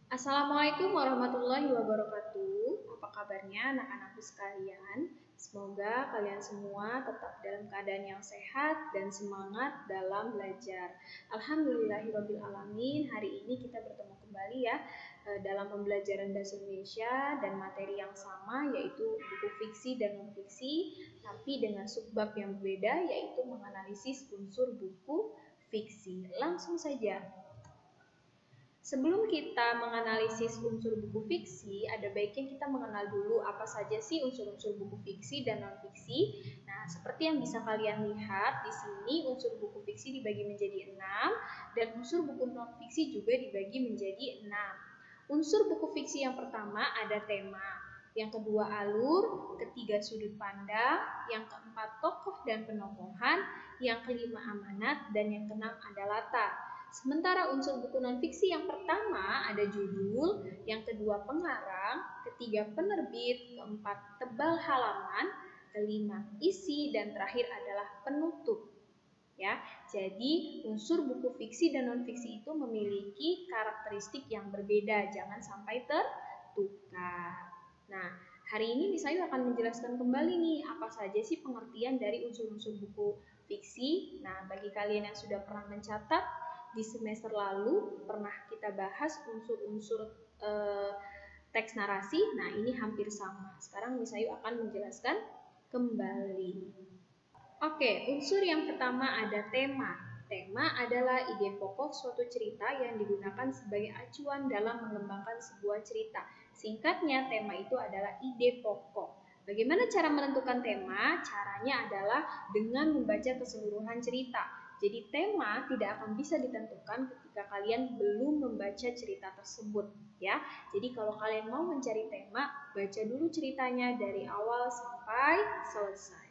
Assalamualaikum warahmatullahi wabarakatuh. Apa kabarnya anak-anakku sekalian? Semoga kalian semua tetap dalam keadaan yang sehat dan semangat dalam belajar. Alhamdulillahirrabbilalamin. Hari ini kita bertemu kembali ya dalam pembelajaran bahasa Indonesia dan materi yang sama, yaitu buku fiksi dan non-fiksi, tapi dengan subbab yang berbeda, yaitu menganalisis unsur buku fiksi. Langsung saja. Sebelum kita menganalisis unsur buku fiksi, ada baiknya kita mengenal dulu apa saja sih unsur-unsur buku fiksi dan non-fiksi. Nah, seperti yang bisa kalian lihat di sini, unsur buku fiksi dibagi menjadi 6 dan unsur buku non-fiksi juga dibagi menjadi 6. Unsur buku fiksi yang pertama ada tema, yang kedua alur, ketiga sudut pandang, yang keempat tokoh dan penokohan, yang kelima amanat, dan yang keenam ada latar. Sementara unsur buku non-fiksi yang pertama ada judul, yang kedua pengarang, ketiga penerbit, keempat tebal halaman, kelima isi, dan terakhir adalah penutup. Ya, jadi unsur buku fiksi dan non-fiksi itu memiliki karakteristik yang berbeda, jangan sampai tertukar. Nah, hari ini Misayu akan menjelaskan kembali nih apa saja sih pengertian dari unsur-unsur buku fiksi. Nah, bagi kalian yang sudah pernah mencatat, di semester lalu pernah kita bahas unsur-unsur teks narasi. Nah, ini hampir sama. Sekarang Misayu akan menjelaskan kembali. Oke, unsur yang pertama ada tema. Tema adalah ide pokok suatu cerita yang digunakan sebagai acuan dalam mengembangkan sebuah cerita. Singkatnya, tema itu adalah ide pokok. Bagaimana cara menentukan tema? Caranya adalah dengan membaca keseluruhan cerita. Jadi tema tidak akan bisa ditentukan ketika kalian belum membaca cerita tersebut, ya. Jadi kalau kalian mau mencari tema, baca dulu ceritanya dari awal sampai selesai.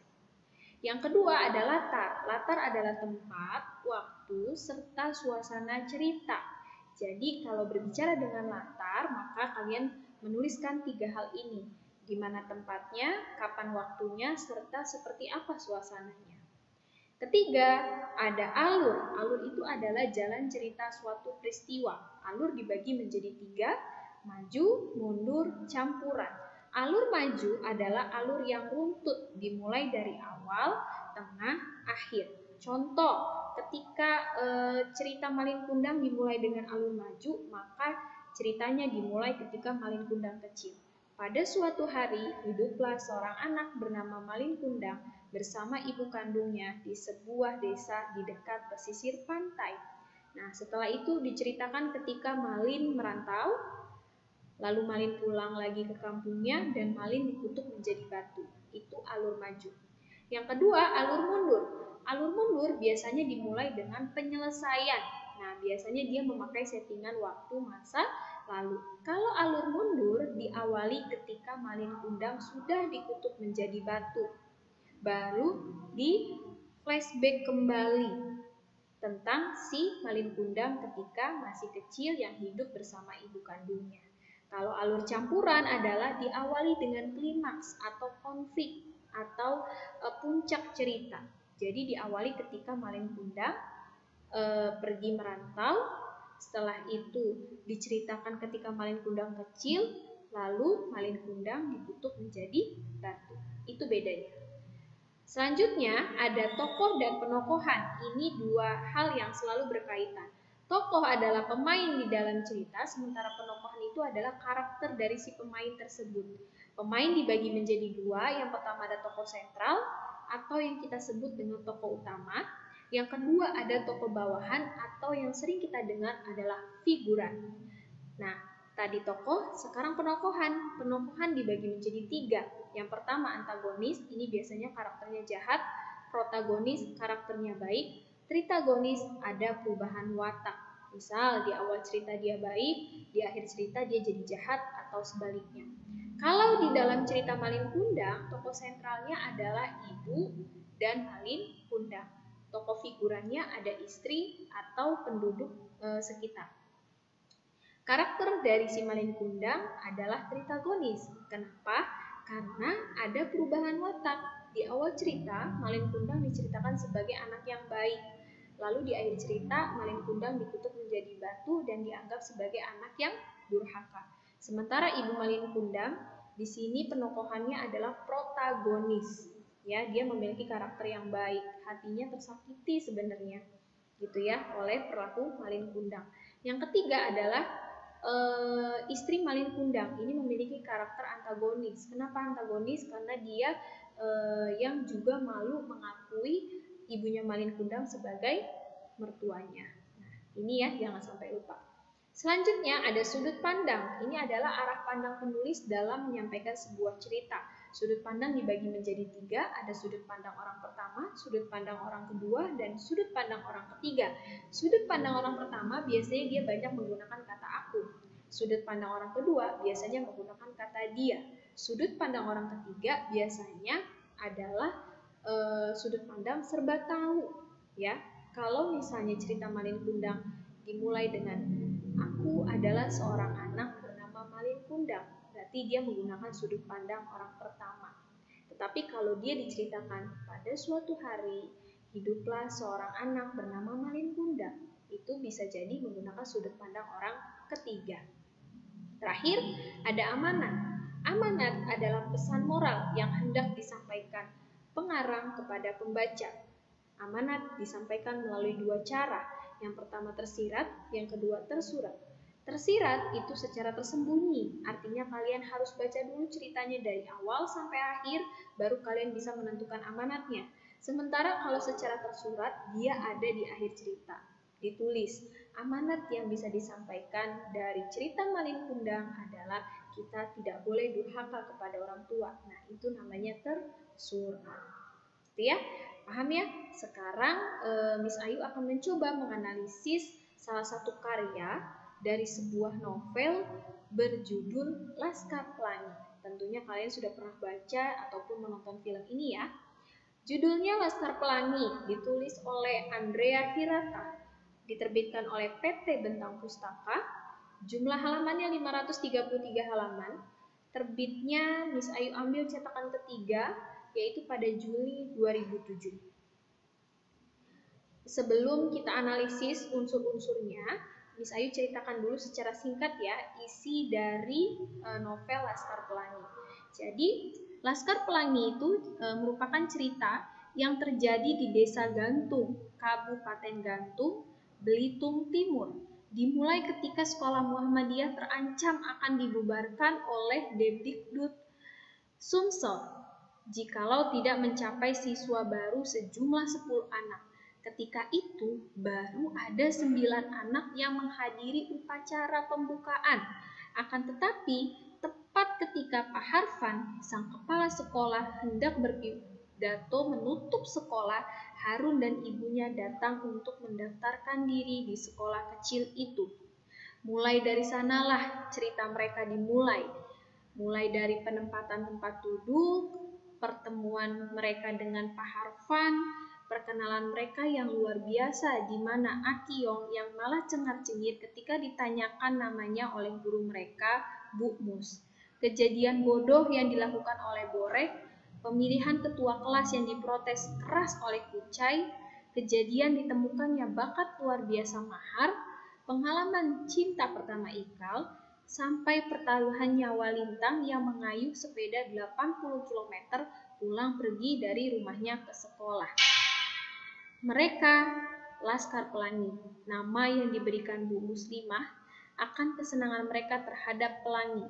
Yang kedua ada latar. Latar adalah tempat, waktu, serta suasana cerita. Jadi kalau berbicara dengan latar, maka kalian menuliskan 3 hal ini. Di mana tempatnya, kapan waktunya, serta seperti apa suasananya. Ketiga, ada alur. Alur itu adalah jalan cerita suatu peristiwa. Alur dibagi menjadi 3, maju, mundur, campuran. Alur maju adalah alur yang runtut, dimulai dari awal, tengah, akhir. Contoh, ketika cerita Malin Kundang dimulai dengan alur maju, maka ceritanya dimulai ketika Malin Kundang kecil. Pada suatu hari, hiduplah seorang anak bernama Malin Kundang bersama ibu kandungnya di sebuah desa di dekat pesisir pantai. Nah, setelah itu diceritakan ketika Malin merantau, lalu Malin pulang lagi ke kampungnya dan Malin dikutuk menjadi batu. Itu alur maju. Yang kedua, alur mundur. Alur mundur biasanya dimulai dengan penyelesaian. Nah, biasanya dia memakai settingan waktu masa lalu. Kalau alur mundur diawali ketika Malin Kundang sudah dikutuk menjadi batu. Baru di flashback kembali tentang si Malin Kundang ketika masih kecil yang hidup bersama ibu kandungnya. Kalau alur campuran adalah diawali dengan klimaks atau konflik atau puncak cerita. Jadi diawali ketika Malin Kundang pergi merantau, setelah itu diceritakan ketika Malin Kundang kecil, lalu Malin Kundang dikutuk menjadi batu. Itu bedanya. Selanjutnya ada tokoh dan penokohan. Ini 2 hal yang selalu berkaitan. Tokoh adalah pemain di dalam cerita, sementara penokohan itu adalah karakter dari si pemain tersebut. Pemain dibagi menjadi 2, yang pertama ada tokoh sentral atau yang kita sebut dengan tokoh utama. Yang kedua ada tokoh bawahan atau yang sering kita dengar adalah figuran. Nah, tadi tokoh, sekarang penokohan. Penokohan dibagi menjadi 3. Yang pertama antagonis, ini biasanya karakternya jahat. Protagonis, karakternya baik. Tritagonis, ada perubahan watak. Misal di awal cerita dia baik, di akhir cerita dia jadi jahat atau sebaliknya. Kalau di dalam cerita Malin Kundang, tokoh sentralnya adalah ibu dan Malin Kundang. Tokoh figurannya ada istri atau penduduk sekitar. Karakter dari si Malin Kundang adalah tritagonis. Kenapa? Karena ada perubahan watak. Di awal cerita, Malin Kundang diceritakan sebagai anak yang baik. Lalu di akhir cerita, Malin Kundang dikutuk menjadi batu dan dianggap sebagai anak yang durhaka. Sementara Ibu Malin Kundang di sini penokohannya adalah protagonis. Ya, dia memiliki karakter yang baik, hatinya tersakiti sebenarnya, gitu ya, oleh perilaku Malin Kundang. Yang ketiga adalah istri Malin Kundang. Ini memiliki karakter antagonis. Kenapa antagonis? Karena dia yang juga malu mengakui ibunya Malin Kundang sebagai mertuanya. Nah, ini ya, jangan sampai lupa. Selanjutnya ada sudut pandang. Ini adalah arah pandang penulis dalam menyampaikan sebuah cerita. Sudut pandang dibagi menjadi 3, ada sudut pandang orang pertama, sudut pandang orang kedua, dan sudut pandang orang ketiga. Sudut pandang orang pertama biasanya dia banyak menggunakan kata aku. Sudut pandang orang kedua biasanya menggunakan kata dia. Sudut pandang orang ketiga biasanya adalah sudut pandang serba tahu. Ya, kalau misalnya cerita Malin Kundang dimulai dengan aku adalah seorang anak bernama Malin Kundang, berarti dia menggunakan sudut pandang orang pertama. Tetapi kalau dia diceritakan pada suatu hari hiduplah seorang anak bernama Malin Kundang, itu bisa jadi menggunakan sudut pandang orang ketiga. Terakhir, ada amanat. Amanat adalah pesan moral yang hendak disampaikan pengarang kepada pembaca. Amanat disampaikan melalui 2 cara. Yang pertama tersirat, yang kedua tersurat. Tersirat itu secara tersembunyi, artinya kalian harus baca dulu ceritanya dari awal sampai akhir, baru kalian bisa menentukan amanatnya. Sementara kalau secara tersurat, dia ada di akhir cerita. Ditulis, amanat yang bisa disampaikan dari cerita Malin Kundang adalah kita tidak boleh durhaka kepada orang tua. Nah, itu namanya tersurat. Gitu ya? Paham ya? Sekarang Miss Ayu akan mencoba menganalisis salah satu karya dari sebuah novel berjudul Laskar Pelangi. Tentunya kalian sudah pernah baca ataupun menonton film ini ya. Judulnya Laskar Pelangi, ditulis oleh Andrea Hirata, diterbitkan oleh PT Bentang Pustaka. Jumlah halamannya 533 halaman. Terbitnya Miss Ayu ambil cetakan ketiga, yaitu pada Juli 2007. Sebelum kita analisis unsur-unsurnya, Miss Ayu ceritakan dulu secara singkat ya isi dari novel Laskar Pelangi. Jadi, Laskar Pelangi itu merupakan cerita yang terjadi di Desa Gantung, Kabupaten Gantung, Belitung Timur. Dimulai ketika sekolah Muhammadiyah terancam akan dibubarkan oleh Depdikbud Sumsel jikalau tidak mencapai siswa baru sejumlah 10 anak. Ketika itu, baru ada 9 anak yang menghadiri upacara pembukaan. Akan tetapi, tepat ketika Pak Harfan, sang kepala sekolah, hendak berpidato menutup sekolah, Harun dan ibunya datang untuk mendaftarkan diri di sekolah kecil itu. Mulai dari sanalah cerita mereka dimulai. Mulai dari penempatan tempat duduk, pertemuan mereka dengan Pak Harfan, perkenalan mereka yang luar biasa di mana Akiyong yang malah cengar-cengir ketika ditanyakan namanya oleh guru mereka, Bu Mus. Kejadian bodoh yang dilakukan oleh Borek, pemilihan ketua kelas yang diprotes keras oleh Kucai, kejadian ditemukannya bakat luar biasa Mahar, pengalaman cinta pertama Ikal, sampai pertaruhan nyawa Lintang yang mengayuh sepeda 80 km pulang pergi dari rumahnya ke sekolah. Mereka, Laskar Pelangi, nama yang diberikan Bu Muslimah akan kesenangan mereka terhadap pelangi.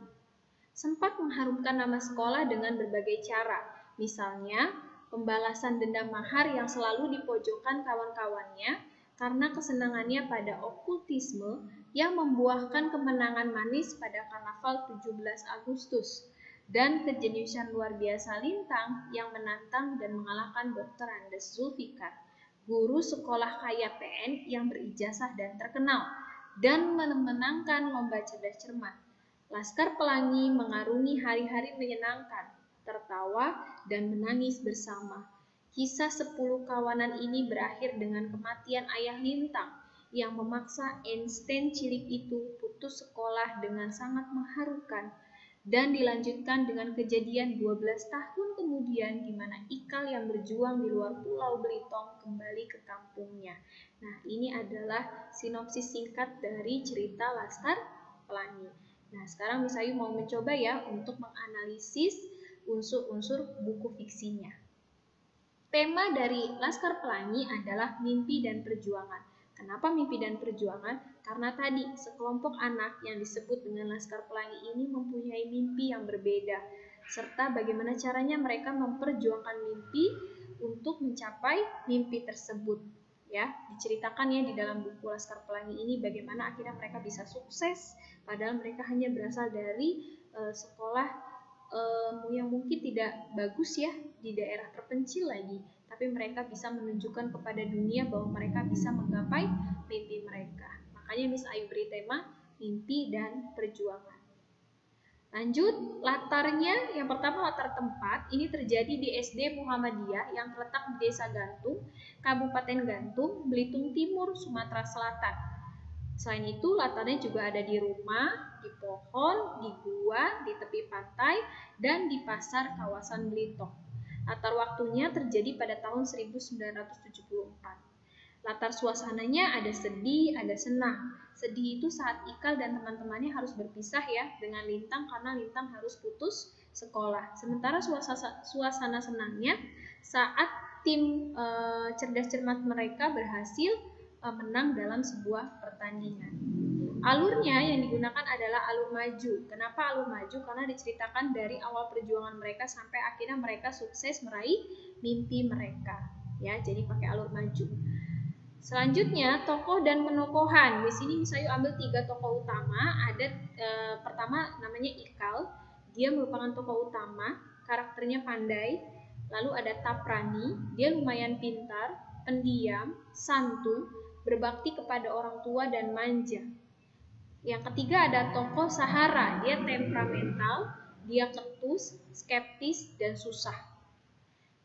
Sempat mengharumkan nama sekolah dengan berbagai cara, misalnya pembalasan dendam Mahar yang selalu dipojokkan kawan-kawannya karena kesenangannya pada okultisme yang membuahkan kemenangan manis pada Karnaval 17 Agustus, dan kejeniusan luar biasa Lintang yang menantang dan mengalahkan Dr. Andes Zulfikar, guru sekolah kaya PN yang berijazah dan terkenal, dan memenangkan lomba cerdas cermat. Laskar Pelangi mengarungi hari-hari menyenangkan, tertawa dan menangis bersama. Kisah 10 kawanan ini berakhir dengan kematian ayah Lintang yang memaksa Einstein cilik itu putus sekolah dengan sangat mengharukan, dan dilanjutkan dengan kejadian 12 tahun kemudian di mana Ikal yang berjuang di luar Pulau Belitung kembali ke kampungnya. Nah, ini adalah sinopsis singkat dari cerita Laskar Pelangi. Nah, sekarang Miss Ayu mau mencoba ya untuk menganalisis unsur-unsur buku fiksinya. Tema dari Laskar Pelangi adalah mimpi dan perjuangan. Kenapa mimpi dan perjuangan? Karena tadi sekelompok anak yang disebut dengan Laskar Pelangi ini mempunyai mimpi yang berbeda, serta bagaimana caranya mereka memperjuangkan mimpi untuk mencapai mimpi tersebut. Ya, diceritakan ya di dalam buku Laskar Pelangi ini bagaimana akhirnya mereka bisa sukses, padahal mereka hanya berasal dari sekolah yang mungkin tidak bagus ya, di daerah terpencil lagi, tapi mereka bisa menunjukkan kepada dunia bahwa mereka bisa menggapai mimpi mereka. Makanya Miss Ayu beri tema mimpi dan perjuangan. Lanjut, latarnya yang pertama latar tempat, ini terjadi di SD Muhammadiyah yang terletak di Desa Gantung, Kabupaten Gantung, Belitung Timur, Sumatera Selatan. Selain itu, latarnya juga ada di rumah, di pohon, di gua, di tepi pantai, dan di pasar kawasan Belitung. Latar waktunya terjadi pada tahun 1974. Latar suasananya ada sedih, ada senang. Sedih itu saat Ikal dan teman-temannya harus berpisah ya dengan Lintang karena Lintang harus putus sekolah. Sementara suasana senangnya saat tim cerdas cermat mereka berhasil menang dalam sebuah pertandingan. Alurnya yang digunakan adalah alur maju. Kenapa alur maju? Karena diceritakan dari awal perjuangan mereka sampai akhirnya mereka sukses meraih mimpi mereka. Ya, jadi pakai alur maju. Selanjutnya, tokoh dan penokohan. Di sini saya ambil 3 tokoh utama. Ada pertama namanya Ikal. Dia merupakan tokoh utama, karakternya pandai. Lalu ada Taprani, dia lumayan pintar, pendiam, santun, berbakti kepada orang tua dan manja. Yang ketiga ada tokoh Sahara, dia temperamental, dia ketus, skeptis, dan susah.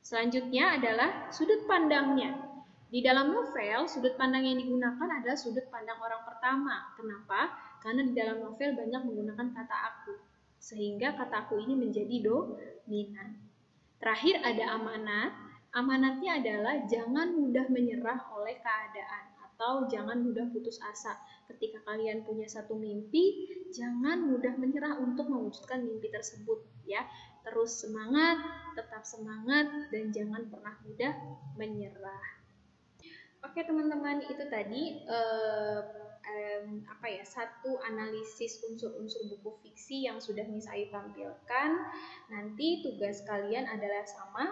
Selanjutnya adalah sudut pandangnya. Di dalam novel, sudut pandang yang digunakan adalah sudut pandang orang pertama. Kenapa? Karena di dalam novel banyak menggunakan kata aku, sehingga kata aku ini menjadi dominan. Terakhir ada amanat. Amanatnya adalah jangan mudah menyerah oleh keadaan atau jangan mudah putus asa. Ketika kalian punya satu mimpi, jangan mudah menyerah untuk mewujudkan mimpi tersebut ya. Terus semangat, tetap semangat dan jangan pernah mudah menyerah. Oke teman-teman, itu tadi satu analisis unsur-unsur buku fiksi yang sudah Miss Ayu tampilkan. Nanti tugas kalian adalah sama,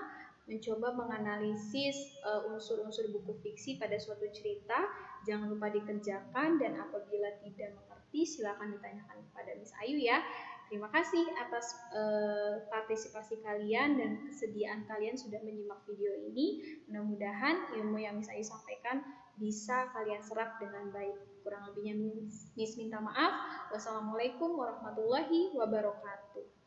mencoba menganalisis unsur-unsur buku fiksi pada suatu cerita. Jangan lupa dikerjakan dan apabila tidak mengerti silakan ditanyakan kepada Miss Ayu ya. Terima kasih atas partisipasi kalian dan kesediaan kalian sudah menyimak video ini. Mudah-mudahan ilmu yang Miss Ayu sampaikan bisa kalian serap dengan baik. Kurang lebihnya Miss minta maaf. Wassalamualaikum warahmatullahi wabarakatuh.